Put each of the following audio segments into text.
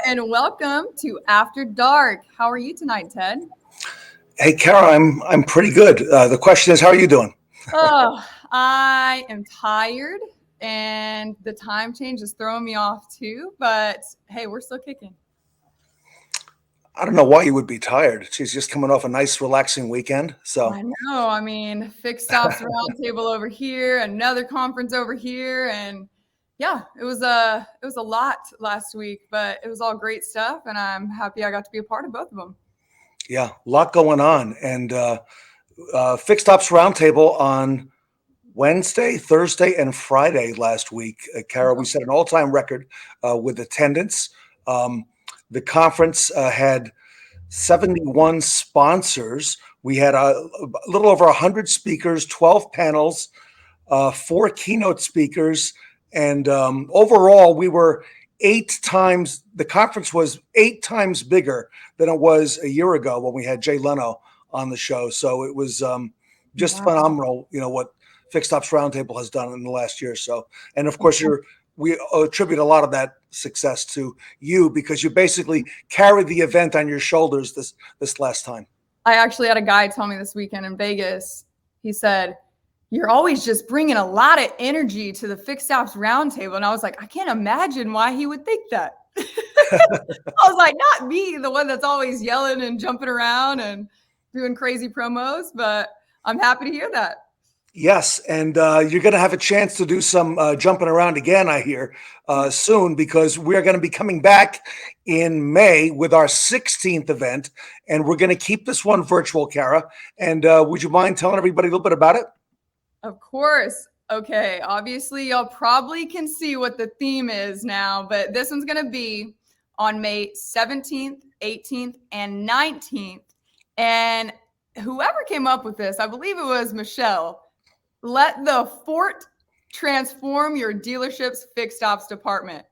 and welcome to After Dark. How are you tonight, Ted? Hey, Kara, I'm pretty good. The question is, how are you doing? Oh, I am tired, and the time change is throwing me off too. But hey, we're still kicking. I don't know why you would be tired. She's just coming off a nice, relaxing weekend. So, I know. I mean, Fixed Ops Roundtable over here, another conference over here, and yeah, it was a lot last week, but it was all great stuff, and I'm happy I got to be a part of both of them. yeah, a lot going on. And Fixed Ops Roundtable on Wednesday, Thursday, and Friday last week. Kara, we set an all-time record with attendance. Um, the conference had 71 sponsors. We had a little over 100 speakers, 12 panels, 4 keynote speakers, and overall, the conference was 8 times bigger than it was a year ago when we had Jay Leno on the show. So it was just phenomenal, what Fixed Ops Roundtable has done in the last year or so. And of course, we attribute a lot of that success to you because you basically carried the event on your shoulders this last time. I actually had a guy tell me this weekend in Vegas. He said, "You're always just bringing a lot of energy to the Fixed Ops Roundtable." And I was like, I can't imagine why he would think that. I was like, not me, the one that's always yelling and jumping around and doing crazy promos, but I'm happy to hear that. Yes, and you're going to have a chance to do some jumping around again, I hear, soon, because we're going to be coming back in May with our 16th event, and we're going to keep this one virtual, Kara. And would you mind telling everybody a little bit about it? Of course. Okay, obviously y'all probably can see what the theme is now, but this one's going to be on May 17th, 18th, and 19th. And whoever came up with this, I believe it was Michelle, let the fort transform your dealership's fixed ops department.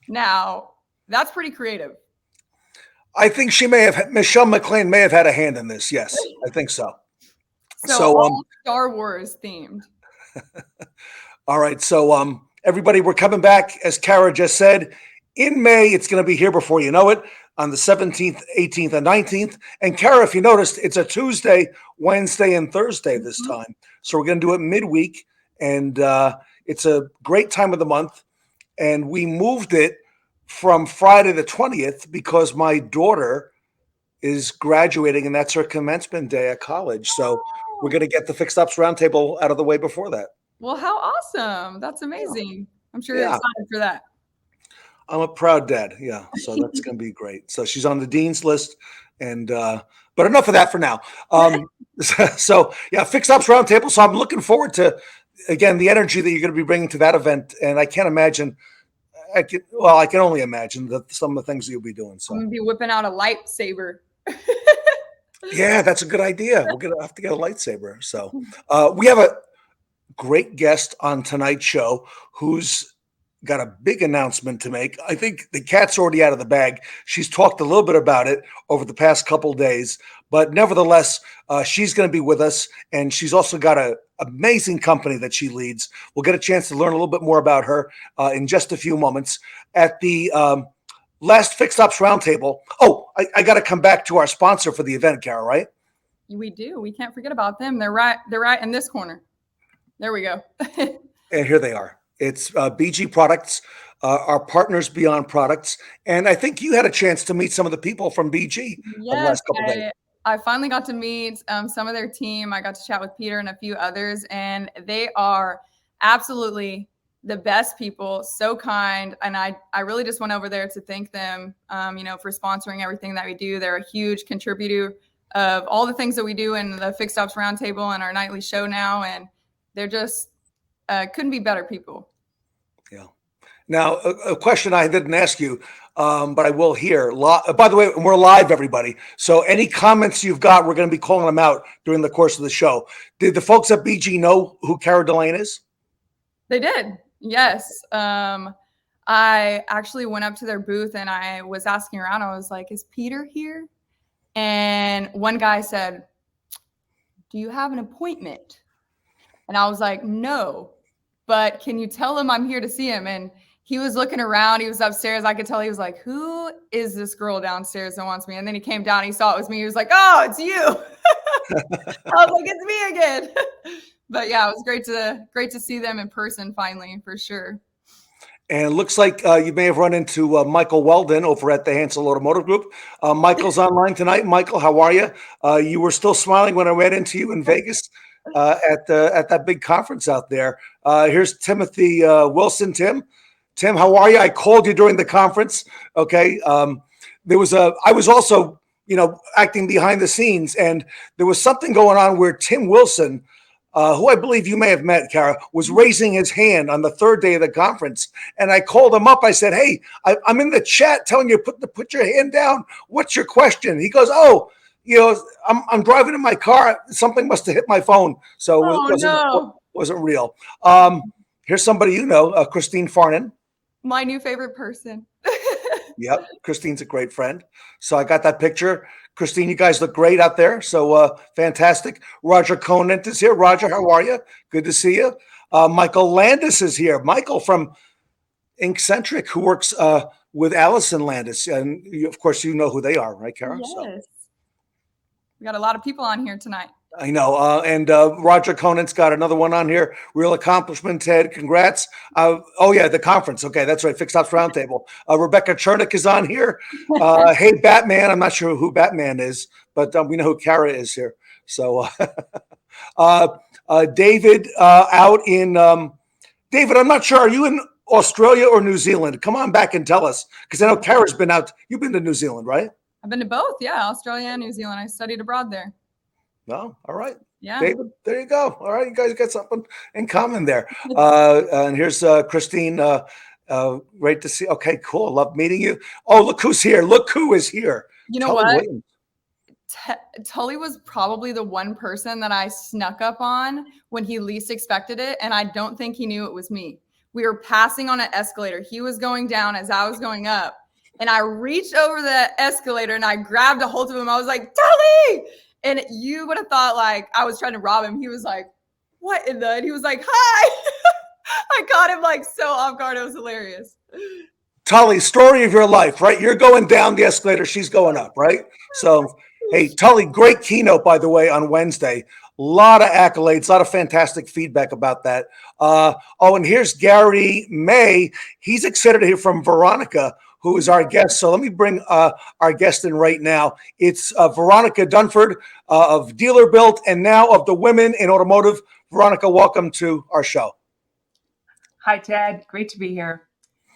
Now, that's pretty creative. I think Michelle McLean may have had a hand in this. Yes, I think so. So all Star Wars themed. All right. So everybody, we're coming back, as Kara just said, in May. It's going to be here before you know it, on the 17th, 18th, and 19th. And Kara, if you noticed, it's a Tuesday, Wednesday, and Thursday this time. So we're going to do it midweek. And it's a great time of the month. And we moved it from Friday the 20th because my daughter is graduating, and that's her commencement day at college. So we're going to get the Fixed Ops Roundtable out of the way before that. Well, how awesome. That's amazing. I'm sure you're excited for that. I'm a proud dad. Yeah. So that's going to be great. So she's on the dean's list. And, but enough of that for now. So yeah, Fixed Ops Roundtable. So I'm looking forward to, again, the energy that you're going to be bringing to that event. And I can't imagine, I can only imagine that some of the things that you'll be doing. So I'm going to be whipping out a lightsaber. Yeah, that's a good idea. We're going to have to get a lightsaber. So we have a great guest on tonight's show who's got a big announcement to make. I think the cat's already out of the bag. She's talked a little bit about it over the past couple of days, but nevertheless, she's going to be with us, and she's also got an amazing company that she leads. We'll get a chance to learn a little bit more about her in just a few moments. At the last Fixed Ops Roundtable. Oh, I got to come back to our sponsor for the event, Kara, right? We do. We can't forget about them. They're right in this corner. There we go. And here they are. It's BG Products, our partners beyond products. And I think you had a chance to meet some of the people from BG the last couple of days. I finally got to meet some of their team. I got to chat with Peter and a few others, and they are absolutely the best people, so kind. And I really just went over there to thank them, for sponsoring everything that we do. They're a huge contributor of all the things that we do in the Fixed Ops Roundtable and our nightly show now. And they're just couldn't be better people. Yeah. Now, a question I didn't ask you, but I will here. By the way, we're live, everybody. So any comments you've got, we're going to be calling them out during the course of the show. Did the folks at BG know who Kara Delane is? They did. Yes. I actually went up to their booth and I was asking around. I was like, is Peter here? And one guy said, do you have an appointment? And I was like, no, but can you tell him I'm here to see him? And he was looking around. He was upstairs. I could tell he was like, who is this girl downstairs that wants me? And then he came down. He saw it was me. He was like, oh, it's you. I was like, it's me again. But yeah, it was great to see them in person finally, for sure. And it looks like you may have run into Michael Weldon over at the Hansel Automotive Group. Michael's online tonight. Michael, how are you? You were still smiling when I ran into you in Vegas at that big conference out there. Here's Timothy Wilson. Tim, how are you? I called you during the conference. Okay. I was also, acting behind the scenes, and there was something going on where Tim Wilson, who I believe you may have met, Kara, was raising his hand on the third day of the conference. And I called him up. I said, hey, I'm in the chat telling you put your hand down. What's your question? He goes, oh, I'm driving in my car. Something must have hit my phone. So it wasn't real. Here's somebody Christine Farnan. My new favorite person. Yep, Christine's a great friend. So I got that picture. Christine, you guys look great out there. So fantastic. Roger Conant is here. Roger, how are you? Good to see you. Michael Landis is here. Michael from Inkcentric, who works with Allison Landis. And of course, you know who they are, right, Kara? Yes. So. We got a lot of people on here tonight. I know. And Roger Conant's got another one on here. Real accomplishment, Ted. Congrats. The conference. Okay, that's right. Fixed Ops Roundtable. Rebecca Chernick is on here. Hey, Batman. I'm not sure who Batman is, but we know who Kara is here. So David out in David, I'm not sure. Are you in Australia or New Zealand? Come on back and tell us, because I know Kara's been out. You've been to New Zealand, right? I've been to both. Yeah, Australia and New Zealand. I studied abroad there. No, all right. Yeah. David, there you go. All right, you guys got something in common there. And here's Christine. Great to see. Okay, cool. Love meeting you. Oh, look who's here. Look who is here. You know what? Tully was probably the one person that I snuck up on when he least expected it, and I don't think he knew it was me. We were passing on an escalator. He was going down as I was going up, and I reached over the escalator and I grabbed a hold of him. I was like, Tully! And you would have thought like I was trying to rob him. He was like, what in the? And he was like, hi. I caught him like so off guard. It was hilarious. Tully, story of your life, right? You're going down the escalator. She's going up, right? So, hey, Tully, great keynote, by the way, on Wednesday. A lot of accolades, a lot of fantastic feedback about that. And here's Gary May. He's excited to hear from Veronica, who is our guest. So let me bring our guest in right now. It's Veronica Dunford of DealerBuild and now of the Women in Automotive. Veronica, welcome to our show. Hi, Ted. Great to be here.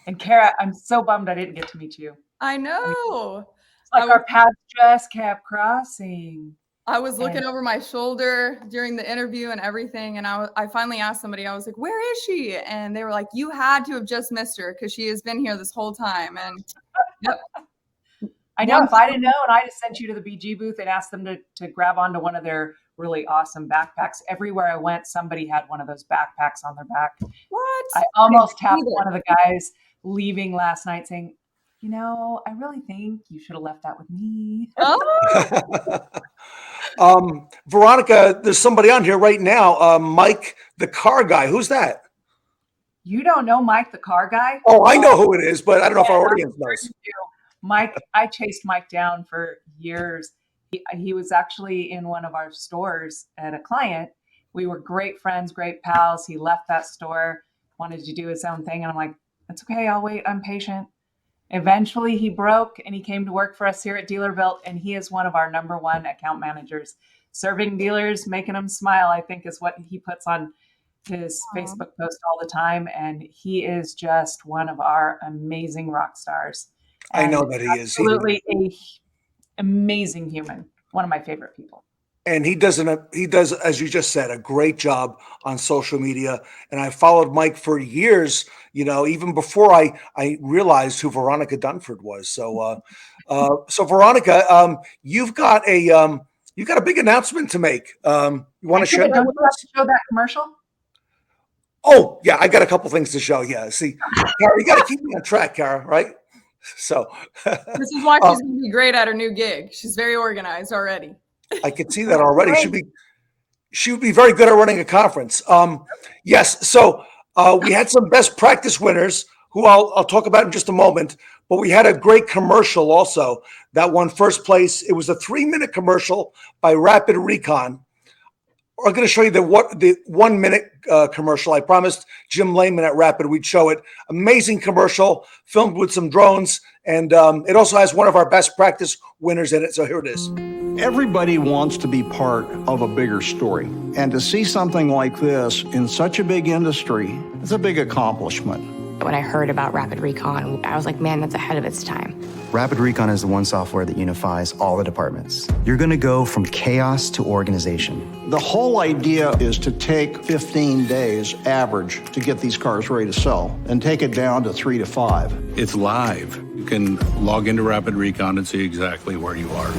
And Kara, I'm so bummed I didn't get to meet you. I know. It's like our paths just kept crossing. I was looking over my shoulder during the interview and everything. And I finally asked somebody, I was like, where is she? And they were like, you had to have just missed her because she has been here this whole time. And yep. I know. If I didn't know, and I just sent you to the BG booth and asked them to grab onto one of their really awesome backpacks. Everywhere I went, somebody had one of those backpacks on their back. What? I almost tapped one of the guys leaving last night saying, I really think you should have left that with me. Oh. Veronica, there's somebody on here right now. Mike, the car guy. Who's that? You don't know Mike, the car guy? Oh, I know who it is, but I don't know if our audience knows. Mike, I chased Mike down for years. He was actually in one of our stores at a client. We were great friends, great pals. He left that store, wanted to do his own thing. And I'm like, that's okay. I'll wait. I'm patient. Eventually he broke and he came to work for us here at DealerBuild, and he is one of our #1 account managers. Serving dealers, making them smile, I think is what he puts on his Facebook post all the time. And he is just one of our amazing rock stars. I know that he is. Absolutely an amazing human. One of my favorite people. And he does, as you just said, a great job on social media. And I followed Mike for years, even before I realized who Veronica Dunford was. So, so Veronica, you've got a big announcement to make. You want to share that with us? Show that commercial? Oh, yeah, I got a couple things to show. Yeah, see, Kara, you got to keep me on track, Kara, right? So this is why she's going to be great at her new gig. She's very organized already. I could see that already. She would be very good at running a conference. Yes. So we had some best practice winners who I'll talk about in just a moment. But we had a great commercial also that won first place. It was a 3-minute commercial by Rapid Recon. I'm going to show you the 1-minute commercial. I promised Jim Lehman at Rapid we'd show it. Amazing commercial, filmed with some drones, and it also has one of our best practice winners in it. So here it is. Everybody wants to be part of a bigger story. And to see something like this in such a big industry, it's a big accomplishment. When I heard about Rapid Recon, I was like, man, that's ahead of its time. Rapid Recon is the one software that unifies all the departments. You're going to go from chaos to organization. The whole idea is to take 15 days average to get these cars ready to sell and take it down to 3 to 5. It's live. You can log into Rapid Recon and see exactly where you are.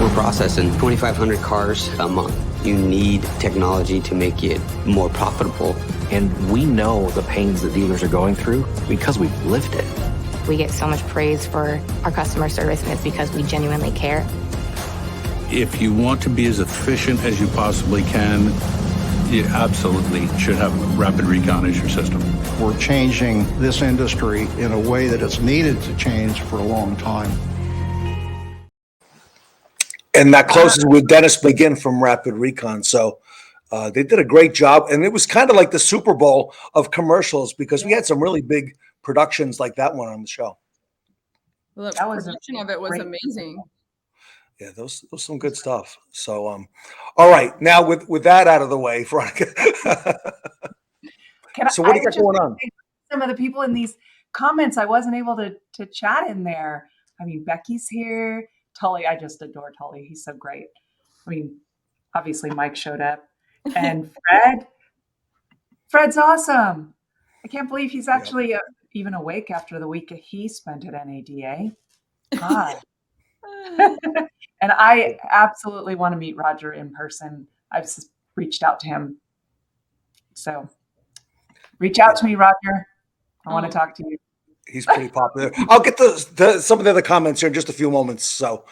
We're processing 2,500 cars a month. You need technology to make it more profitable. And we know the pains that dealers are going through because we've lived it. We get so much praise for our customer service, and it's because we genuinely care. If you want to be as efficient as you possibly can, you absolutely should have Rapid Recon as your system. We're changing this industry in a way that it's needed to change for a long time. And that closes with Dennis McGinn from Rapid Recon. So they did a great job. And it was kind of like the Super Bowl of commercials because we had some really big productions like that one on the show. The production of it was amazing. Yeah, those some good stuff. So, all right. Now with that out of the way, Veronica. So what do you got going on? Some of the people in these comments, I wasn't able to chat in there. I mean, Becky's here. Tully, I just adore Tully. He's so great. I mean, obviously Mike showed up. And Fred's awesome. I can't believe he's actually even awake after the week he spent at NADA. God. And I absolutely want to meet Roger in person. I've just reached out to him. So reach out to me, Roger. I want to talk to you. He's pretty popular. I'll get some of the other comments here in just a few moments. So,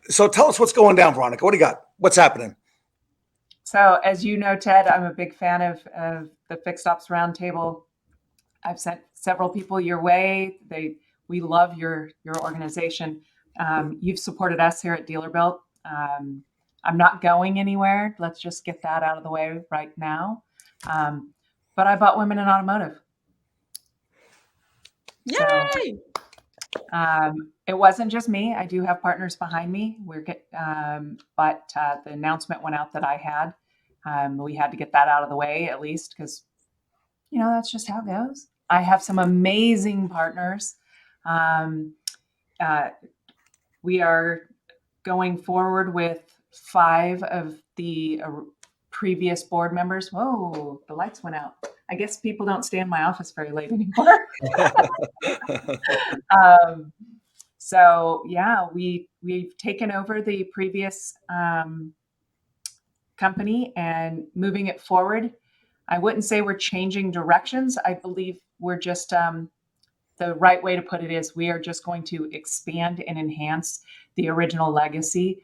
so tell us what's going down, Veronica. What do you got? What's happening? So, as you know, Ted, I'm a big fan of the Fixed Ops Roundtable. I've sent several people your way. We love your organization. You've supported us here at DealerBuild. I'm not going anywhere. Let's just get that out of the way right now. But I bought Women in Automotive. Yay! So, it wasn't just me. I do have partners behind me. But the announcement went out that I had. We had to get that out of the way at least because, that's just how it goes. I have some amazing partners. We are going forward with 5 of the previous board members. Whoa, the lights went out. I guess people don't stay in my office very late anymore. So yeah, we've taken over the previous company and moving it forward. I wouldn't say we're changing directions. I believe we're just the right way to put it is we are just going to expand and enhance the original legacy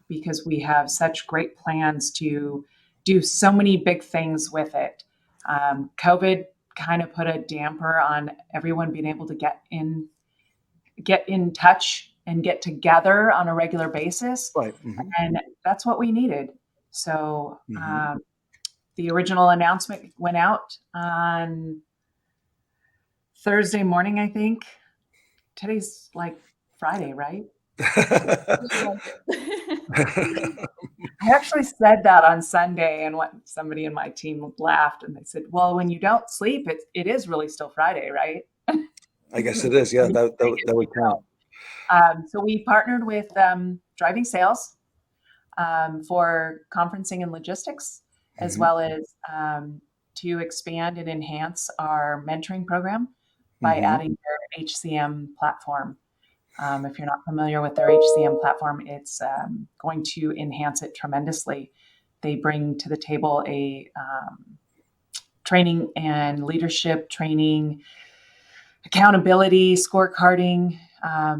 because we have such great plans to do so many big things with it. COVID kind of put a damper on everyone being able to get in touch and get together on a regular basis. Right. Mm-hmm. And that's what we needed. So the original announcement went out on Thursday morning, I think. Today's like Friday, right? I actually said that on Sunday, and somebody in my team laughed and they said, well, when you don't sleep, it is really still Friday, right? I guess it is. Yeah, that would count. So we partnered with Driving Sales for conferencing and logistics, as well as to expand and enhance our mentoring program by adding their HCM platform. If you're not familiar with their HCM platform, it's going to enhance it tremendously. They bring to the table a training and leadership training, accountability, scorecarding,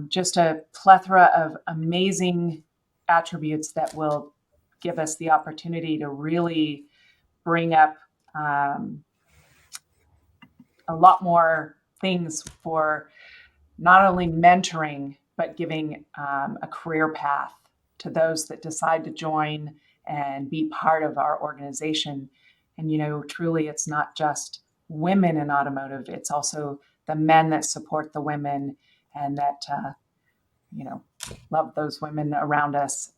just a plethora of amazing attributes that will give us the opportunity to really bring up a lot more things for not only mentoring, but giving a career path to those that decide to join and be part of our organization. And, truly, it's not just women in automotive, it's also the men that support the women and that, love those women around us.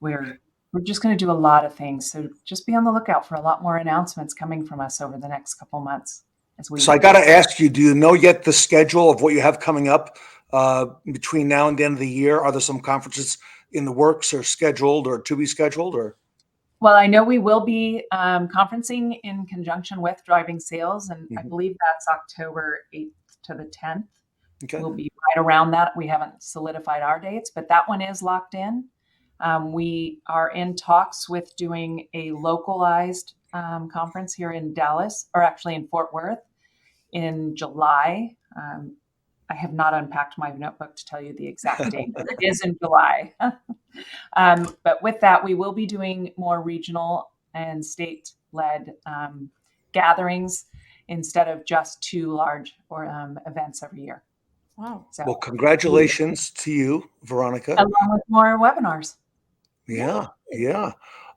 We're just going to do a lot of things. So just be on the lookout for a lot more announcements coming from us over the next couple months. So I got to ask you, do you know yet the schedule of what you have coming up between now and the end of the year? Are there some conferences in the works or scheduled or to be scheduled or? Well, I know we will be conferencing in conjunction with Driving Sales, and I believe that's October 8th to the 10th. Okay. We'll be right around that. We haven't solidified our dates, but that one is locked in. We are in talks with doing a localized conference here in Dallas, or actually in Fort Worth, in July. I have not unpacked my notebook to tell you the exact date, but it is in July. But with that, we will be doing more regional and state-led gatherings instead of just 2 large events every year. Wow. So, well, congratulations to you, Veronica. along with more webinars. Yeah.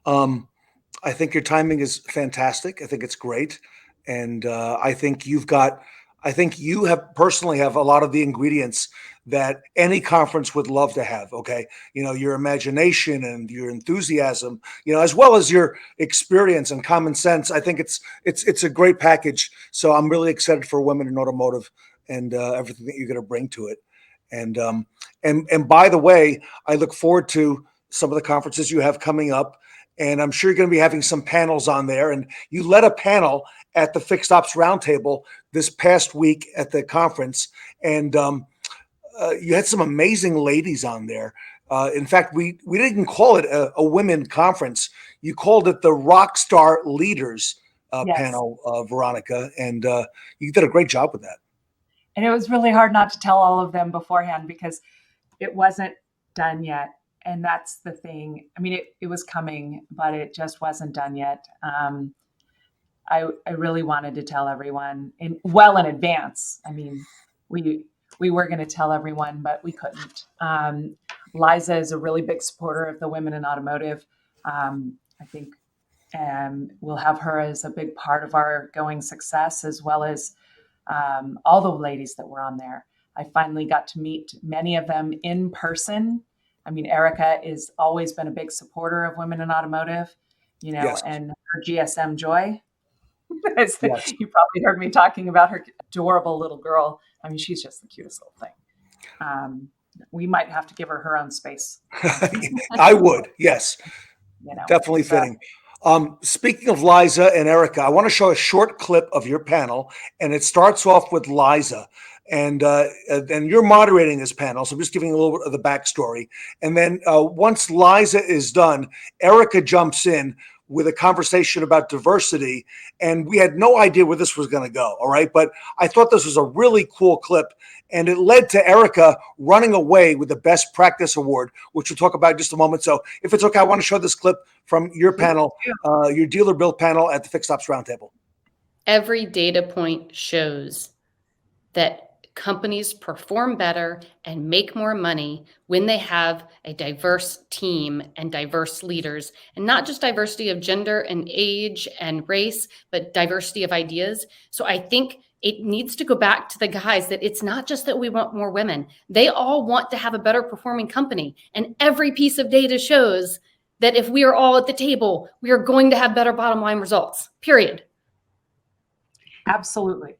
I think your timing is fantastic. I think it's great. And I think you personally have a lot of the ingredients that any conference would love to have. Okay. Your imagination and your enthusiasm, as well as your experience and common sense. I think it's a great package. So I'm really excited for Women in Automotive and everything that you're going to bring to it. And by the way, I look forward to some of the conferences you have coming up, and I'm sure you're going to be having some panels on there. And you led a panel at the Fixed Ops Roundtable this past week at the conference, and you had some amazing ladies on there. In fact, we didn't even call it a women conference. You called it the Rockstar Leaders panel, Veronica, and you did a great job with that. And it was really hard not to tell all of them beforehand because it wasn't done yet. And that's the thing. I mean, it was coming, but it just wasn't done yet. I really wanted to tell everyone well in advance. I mean, we were going to tell everyone, but we couldn't. Liza is a really big supporter of the Women in Automotive. I think we'll have her as a big part of our going success, as well as all the ladies that were on there. I finally got to meet many of them in person. I mean, Erica has always been a big supporter of Women in Automotive, Yes. and her GSM Joy. Yes. You probably heard me talking about her adorable little girl. I mean, she's just the cutest little thing. We might have to give her own space. I would, yes. Definitely fitting. Speaking of Liza and Erica, I want to show a short clip of your panel, and it starts off with Liza. And you're moderating this panel, so I'm just giving a little bit of the backstory. And then once Liza is done, Erica jumps in with a conversation about diversity, and we had no idea where this was going to go, all right? But I thought this was a really cool clip, and it led to Erica running away with the Best Practice Award, which we'll talk about in just a moment. So if it's okay, I want to show this clip from your panel, your DealerBuild panel at the Fixed Ops Roundtable. Every data point shows that companies perform better and make more money when they have a diverse team and diverse leaders, and not just diversity of gender and age and race, but diversity of ideas. So I think it needs to go back to the guys that it's not just that we want more women. They all want to have a better performing company. And every piece of data shows that if we are all at the table, we are going to have better bottom line results, period. Absolutely.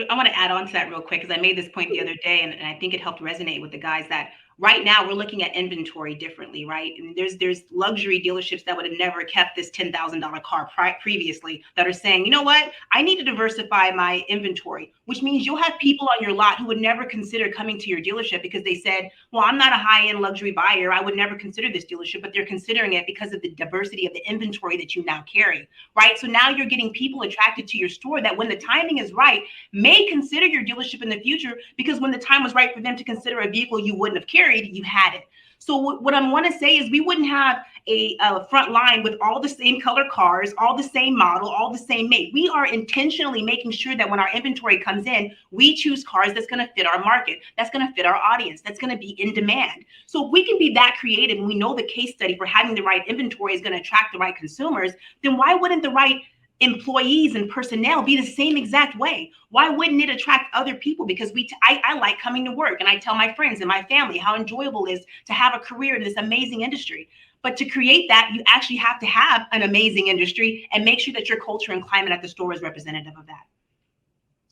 I want to add on to that real quick because I made this point the other day, and I think it helped resonate with the guys that right now we're looking at inventory differently, right? And there's luxury dealerships that would have never kept this $10,000 car previously that are saying, you know what, I need to diversify my inventory, which means you'll have people on your lot who would never consider coming to your dealership because they said, well, I'm not a high-end luxury buyer. I would never consider this dealership, but they're considering it because of the diversity of the inventory that you now carry, right? So now you're getting people attracted to your store that when the timing is right, may consider your dealership in the future because when the time was right for them to consider a vehicle you wouldn't have carried, you had it. So what I want to say is we wouldn't have a front line with all the same color cars, all the same model, all the same make. We are intentionally making sure that when our inventory comes in, we choose cars that's going to fit our market, that's going to fit our audience, that's going to be in demand. So if we can be that creative and we know the case study for having the right inventory is going to attract the right consumers, then why wouldn't the right employees and personnel be the same exact way? Why wouldn't it attract other people? Because I like coming to work, and I tell my friends and my family how enjoyable it is to have a career in this amazing industry. But to create that, you actually have to have an amazing industry and make sure that your culture and climate at the store is representative of that.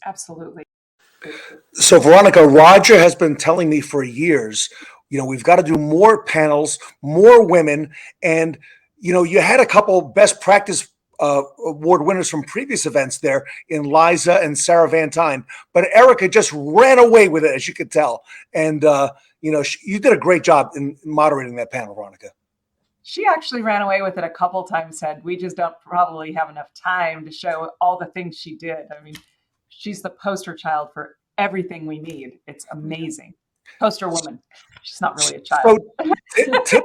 Absolutely. So Veronica, Roger has been telling me for years, we've got to do more panels, more women. And, you had a couple best practice award winners from previous events there in Liza and Sarah Van Tine, but Erica just ran away with it, as you could tell. And, you did a great job in moderating that panel, Veronica. She actually ran away with it a couple times, said we just don't probably have enough time to show all the things she did. I mean, she's the poster child for everything we need. It's amazing. Poster woman. She's not really a child. So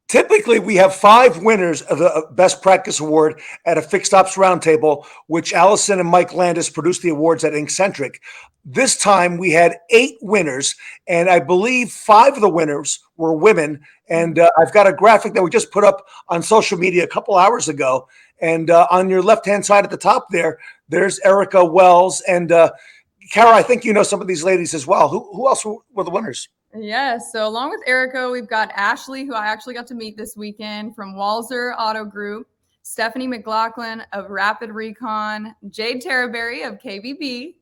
typically we have 5 winners of the Best Practice Award at a Fixed Ops Roundtable, which Allison and Mike Landis produced the awards at Inkcentric. This time we had 8 winners, and I believe 5 of the winners were women. And I've got a graphic that we just put up on social media a couple hours ago. And on your left-hand side at the top there's Erica Wells and Kara. I think you know some of these ladies as well. Who else were the winners? Yeah, so along with Erica, we've got Ashley, who I actually got to meet this weekend, from Walzer Auto Group, Stephanie McLaughlin of Rapid Recon, Jade Terraberry of KBB,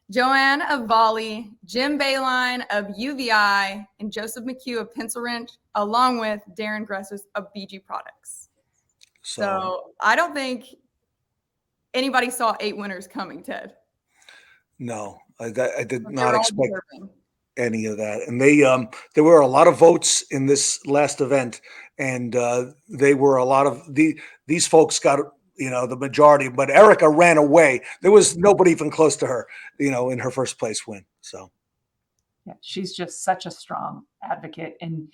Joanne of Volley, Jim Bayline of UVI, and Joseph McHugh of Pencil Wrench, along with Darren Gresses of BG Products. So I don't think anybody saw 8 winners coming, Ted. No, I did not expect any of that. And there were a lot of votes in this last event, and they were a lot of these folks got the majority, but Erica ran away. There was nobody even close to her, in her first place win. So yeah, she's just such a strong advocate, and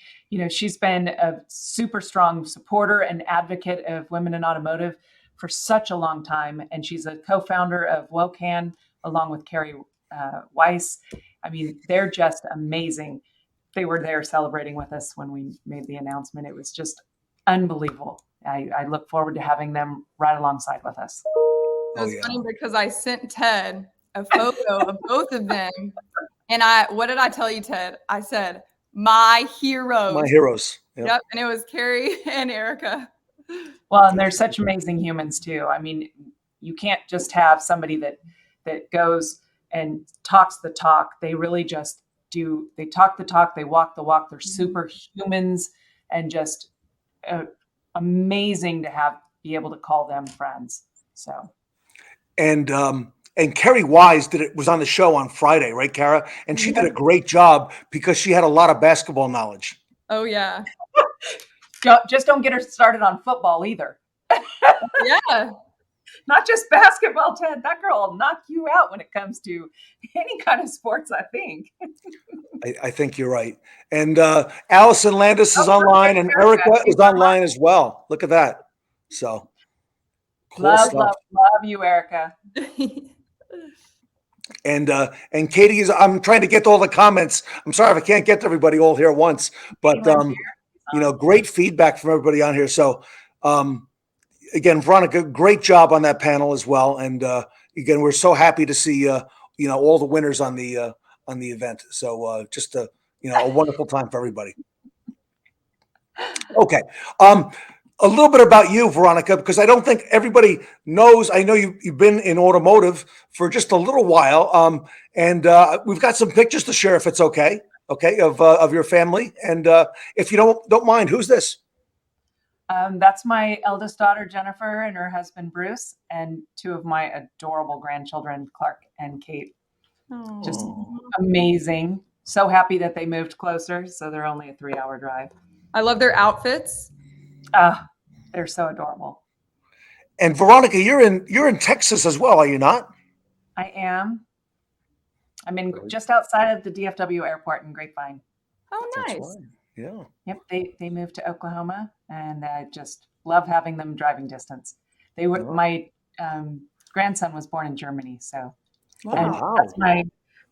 she's been a super strong supporter and advocate of women in automotive for such a long time, and she's a co-founder of WOCAN along with Carrie Weiss. I mean, they're just amazing. They were there celebrating with us when we made the announcement. It was just unbelievable. I look forward to having them right alongside with us. It was funny because I sent Ted a photo of both of them. And what did I tell you, Ted? I said, my heroes. My heroes. Yep. And it was Carrie and Erica. Well, and they're such amazing humans too. I mean, you can't just have somebody that goes and talks the talk. They really just do. They talk the talk. They walk the walk. They're superhumans, and just amazing to be able to call them friends. So, and Carrie Wise was on the show on Friday, right, Kara? And she did a great job because she had a lot of basketball knowledge. Oh yeah. Don't get her started on football either. Yeah. Not just basketball, Ted. That girl will knock you out when it comes to any kind of sports, I think. I think you're right. And Allison Landis is online, and Erica is online as well. Look at that. So cool love you, Erica. And Katie I'm trying to get to all the comments. I'm sorry if I can't get to everybody all here at once, but great feedback from everybody on here. So again, Veronica, great job on that panel as well. And again, we're so happy to see all the winners on the event. So just a wonderful time for everybody. Okay. A little bit about you, Veronica, because I don't think everybody knows. I know you've been in automotive for just a little while, and we've got some pictures to share, if it's okay. Okay, of your family, and if you don't mind, who's this? That's my eldest daughter, Jennifer, and her husband, Bruce, and 2 of my adorable grandchildren, Clark and Kate. Aww. Just amazing. So happy that they moved closer, so they're only a 3-hour drive. I love their outfits. They're so adorable. And Veronica, you're in Texas as well, are you not? I am. I'm in just outside of the DFW airport in Grapevine. Oh, nice. Right. Yeah. Yep, they moved to Oklahoma, and I just love having them driving distance. They were Oh. my grandson was born in Germany, so and wow. that's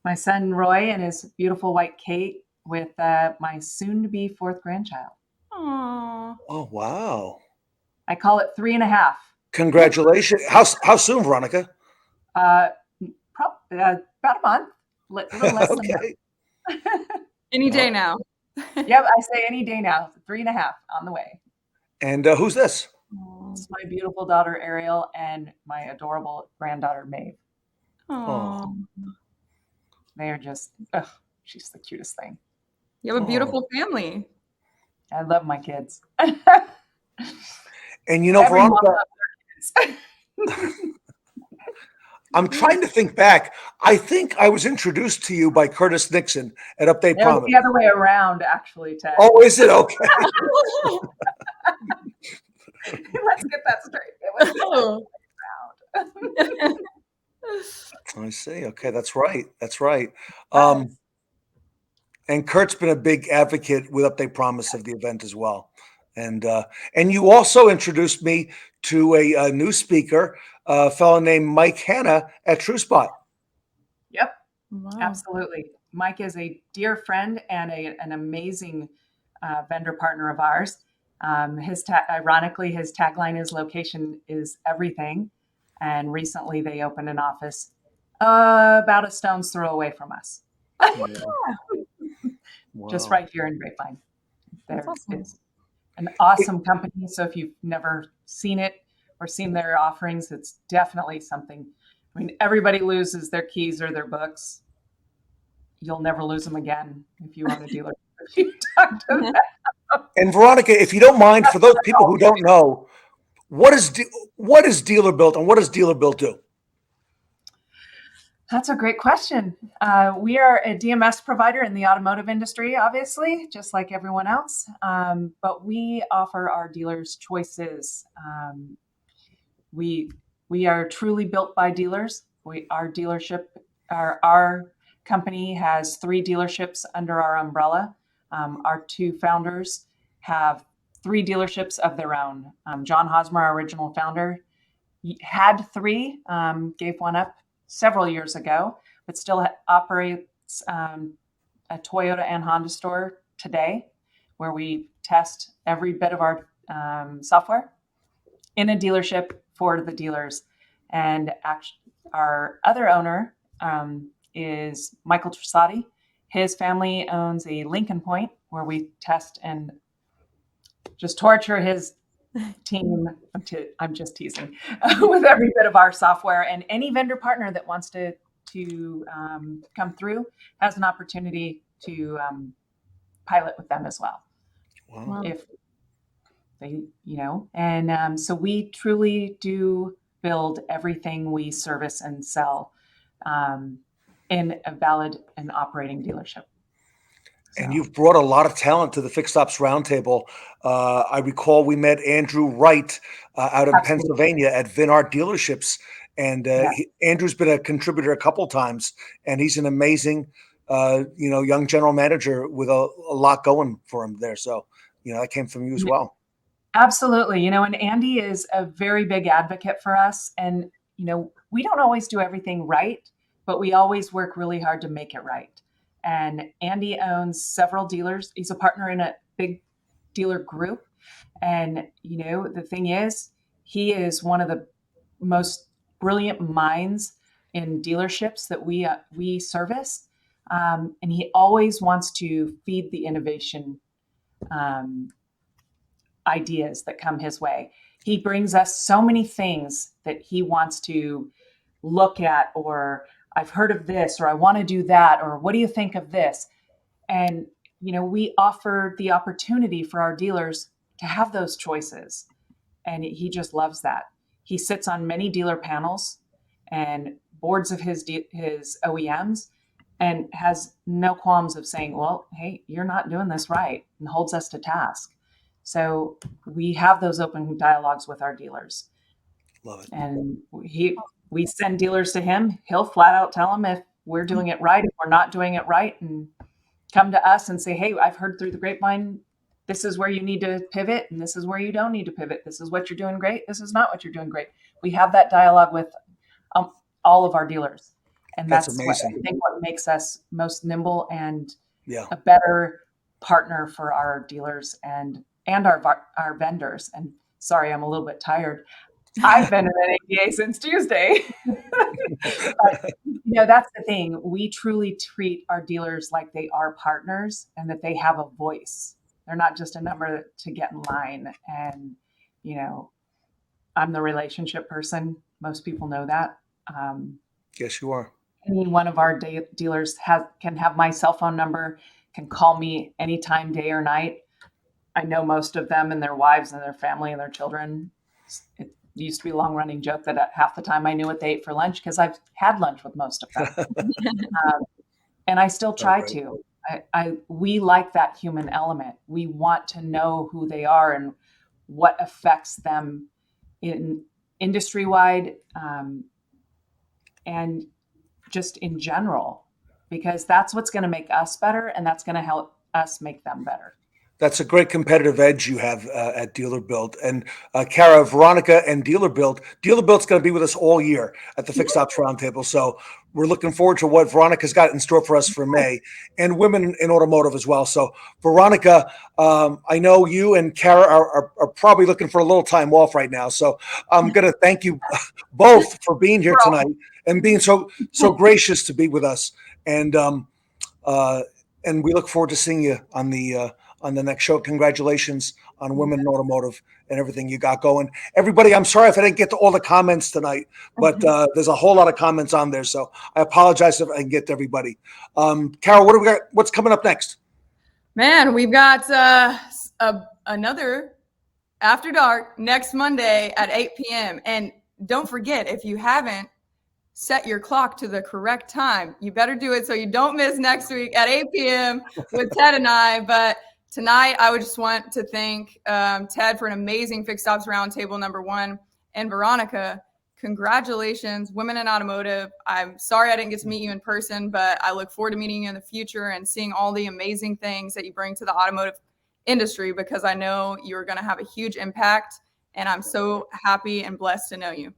my son Roy and his beautiful white Kate with my soon-to-be fourth grandchild. Aww. Oh, wow. I call it 3.5. Congratulations. How soon, Veronica? About a month, little less than Okay. that. Any day now. Yep, I say any day now. 3.5 on the way. And who's this? It's my beautiful daughter Ariel and my adorable granddaughter Maeve. Oh. They are just, she's the cutest thing. You have a beautiful family. I love my kids. And you know, Every mom Veronica, loves their kids. I'm trying to think back. I think I was introduced to you by Curtis Nixon at Update It was Promise. the other way around, actually, Ted. Oh, is it? Okay. Let's get that straight. It was the other way around. I see. Okay, that's right. That's right. Yes. And Kurt's been a big advocate with Update Promise of the event as well. And you also introduced me to a new speaker, a fellow named Mike Hanna at TrueSpot. Yep, Wow. absolutely. Mike is a dear friend and an amazing vendor partner of ours. Ironically, his tagline is "Location is everything," and recently they opened an office about a stone's throw away from us. Wow. Just right here in Grapevine. That's awesome. It's an awesome company. So if you've never seen it or seen their offerings, it's definitely something. I mean, everybody loses their keys or their books. You'll never lose them again if you own a dealer. If you talk to them. And Veronica, if you don't mind, for those people who don't know, what is DealerBuild and what does DealerBuild do? That's a great question. We are a DMS provider in the automotive industry, obviously, just like everyone else. But we offer our dealers choices. We are truly built by dealers. Our company has 3 dealerships under our umbrella. Our 2 founders have 3 dealerships of their own. John Hosmer, our original founder, had 3, gave one up several years ago, but still operates a Toyota and Honda store today, where we test every bit of our software in a dealership for the dealers. And our other owner is Michael Trasati. His family owns a Lincoln Point, where we test and just torture his team. I'm just teasing with every bit of our software, and any vendor partner that wants to come through has an opportunity to pilot with them as well. Wow. If they, and so we truly do build everything we service and sell in a valid and operating dealership. And you've brought a lot of talent to the Fixed Ops Roundtable. I recall we met Andrew Wright out in Pennsylvania at Vinart Dealerships. And Andrew's been a contributor a couple times, and he's an amazing, young general manager with a lot going for him there. So, that came from you as well. Absolutely. And Andy is a very big advocate for us. And, we don't always do everything right, but we always work really hard to make it right. And Andy owns several dealers. He's a partner in a big dealer group. And, the thing is, he is one of the most brilliant minds in dealerships that we service. And he always wants to feed the innovation ideas that come his way. He brings us so many things that he wants to look at, or I've heard of this, or I want to do that, or what do you think of this? And, we offer the opportunity for our dealers to have those choices. And he just loves that. He sits on many dealer panels and boards of his OEMs and has no qualms of saying, well, hey, you're not doing this right, and holds us to task. So we have those open dialogues with our dealers. Love it. And we send dealers to him. He'll flat out tell them if we're doing it right, if we're not doing it right, and come to us and say, hey, I've heard through the grapevine, this is where you need to pivot and this is where you don't need to pivot. This is what you're doing great. This is not what you're doing great. We have that dialogue with all of our dealers. And that's amazing. what I think what makes us most nimble and Yeah. a better partner for our dealers and our vendors. And sorry, I'm a little bit tired. I've been in an ADA since Tuesday. But, that's the thing. We truly treat our dealers like they are partners and that they have a voice. They're not just a number to get in line. And, I'm the relationship person. Most people know that. Yes, you are. Any one of our dealers can have my cell phone number, can call me anytime, day or night. I know most of them and their wives and their family and their children. It used to be a long running joke that half the time I knew what they ate for lunch because I've had lunch with most of them. And I still try to. We like that human element. We want to know who they are and what affects them in industry wide and just in general, because that's what's going to make us better and that's going to help us make them better. That's a great competitive edge you have at DealerBuild. And Kara, Veronica, and DealerBuild. DealerBuild's going to be with us all year at the Fixed Ops Roundtable. So we're looking forward to what Veronica's got in store for us for May, and women in automotive as well. So Veronica, I know you and Kara are probably looking for a little time off right now. So I'm going to thank you both for being here tonight and being so gracious to be with us. And we look forward to seeing you on the next show. Congratulations on Women in Automotive and everything you got going. Everybody, I'm sorry if I didn't get to all the comments tonight, but there's a whole lot of comments on there. So I apologize if I didn't get to everybody. Carol, what do we got? What's coming up next? Man, we've got another After Dark next Monday at 8 p.m. And don't forget, if you haven't set your clock to the correct time, you better do it so you don't miss next week at 8 p.m. with Ted and I. But tonight, I would just want to thank Ted for an amazing Fixed Ops Roundtable #1, and Veronica, congratulations, Women in Automotive. I'm sorry I didn't get to meet you in person, but I look forward to meeting you in the future and seeing all the amazing things that you bring to the automotive industry, because I know you're going to have a huge impact, and I'm so happy and blessed to know you.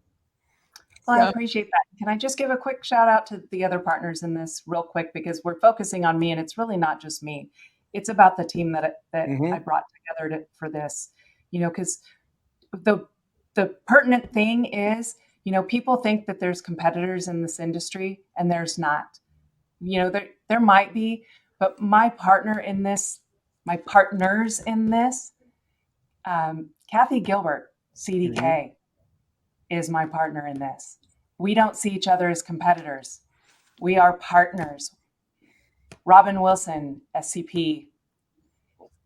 Well, I appreciate that. Can I just give a quick shout out to the other partners in this real quick, because we're focusing on me and it's really not just me. It's about the team that I brought together for this, because the pertinent thing is, people think that there's competitors in this industry and there's not. There might be, but my partners in this, Kathy Gilbert, CDK, is my partner in this. We don't see each other as competitors. We are partners. Robin Wilson, SCP.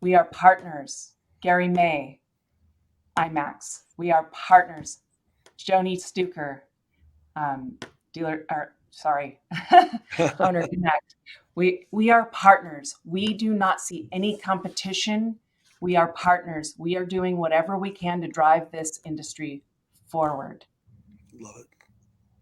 We are partners. Gary May, IMAX. We are partners. Joni Stuker, Owner Connect. We are partners. We do not see any competition. We are partners. We are doing whatever we can to drive this industry forward. Love it.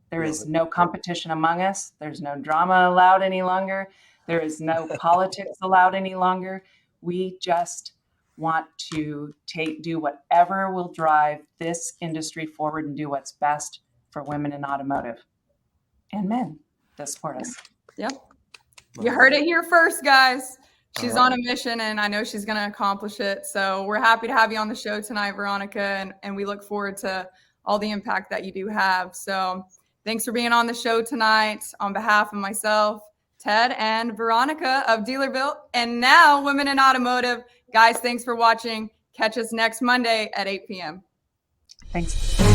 There is no competition among us. There's no drama allowed any longer. There is no politics allowed any longer. We just want to do whatever will drive this industry forward and do what's best for women in automotive and men that support us. Yep. You heard it here first, guys. She's on a mission, and I know she's going to accomplish it. So we're happy to have you on the show tonight, Veronica, and we look forward to all the impact that you do have. So thanks for being on the show tonight on behalf of myself, Ted, and Veronica of DealerBuild, and now Women in Automotive. Guys, thanks for watching. Catch us next Monday at 8 p.m. Thanks.